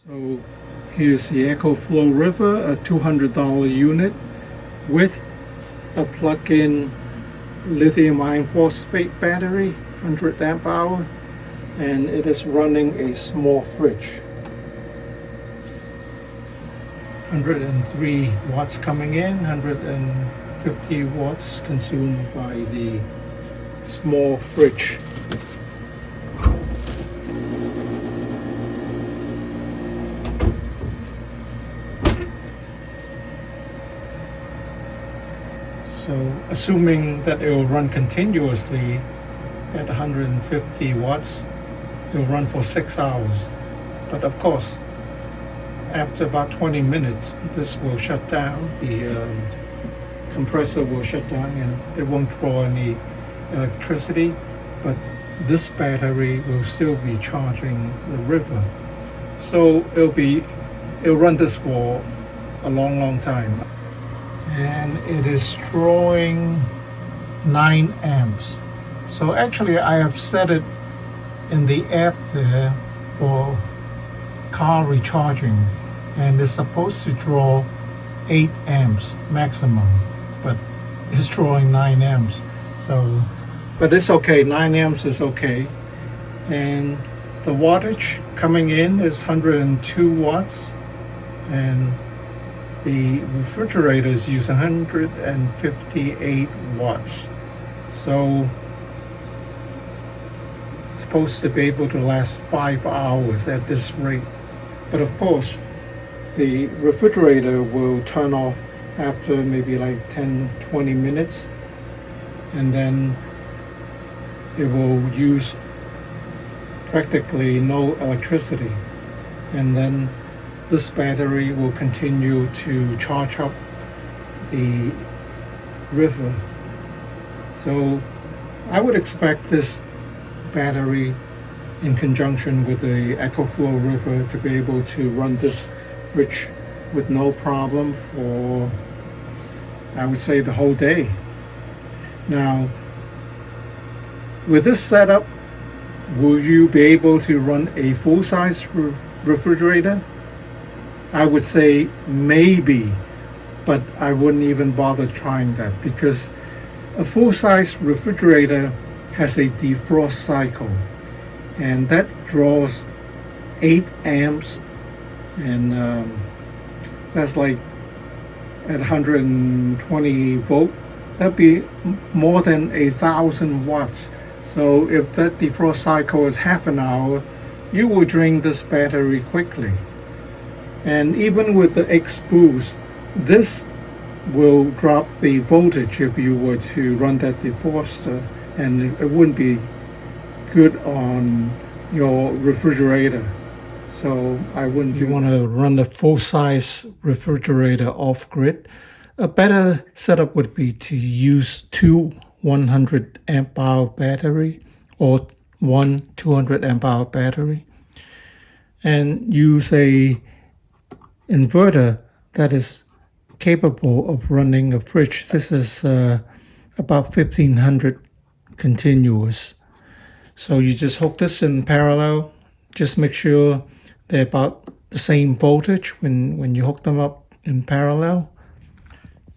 So here's the ecoflow river, a $200 unit with a plug-in lithium iron phosphate battery, 100 amp hour, and it is running a small fridge. 103 watts coming in, 150 watts consumed by the small fridge. So assuming that it will run continuously at 150 watts, it will run for 6 hours. But of course, after about 20 minutes, this will shut down. The compressor will shut down and it won't draw any electricity, but this battery will still be charging the river. So it'll run this for a long time. And it is drawing 9 amps. So actually I have set it in the app there for car recharging, and it's supposed to draw 8 amps maximum, but it's drawing 9 amps. So, but it's okay, 9 amps is okay. And the wattage coming in is 102 watts, and the refrigerator is using 158 watts. So it's supposed to be able to last 5 hours at this rate. But of course, the refrigerator will turn off after maybe like 10-20 minutes, and then it will use practically no electricity. And then this battery will continue to charge up the river. So I would expect this battery in conjunction with the ecoflow river to be able to run this fridge with no problem for, I would say, the whole day. Now, with this setup, will you be able to run a full-size refrigerator? I would say maybe, but I wouldn't even bother trying that, because a full-size refrigerator has a defrost cycle, and that draws 8 amps, and that's like at 120 volt, that'd be more than 1,000 watts. So if that defrost cycle is half an hour, you will drain this battery quickly. And even with the X boost, this will drop the voltage if you were to run that defroster, and it wouldn't be good on your refrigerator. So I wouldn't. You want to run the full-size refrigerator off-grid, a better setup would be to use 2 100 amp hour battery or 1 200 amp hour battery, and use a inverter that is capable of running a fridge. This is about 1500 continuous. So you just hook this in parallel. Just make sure they're about the same voltage when you hook them up in parallel.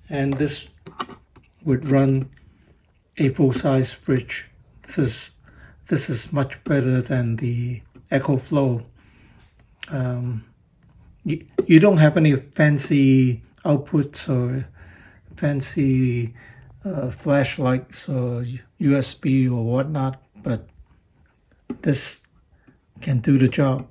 And this would run a full-size fridge. This is much better than the ecoflow. You don't have any fancy outputs or fancy flashlights or USB or whatnot, but this can do the job.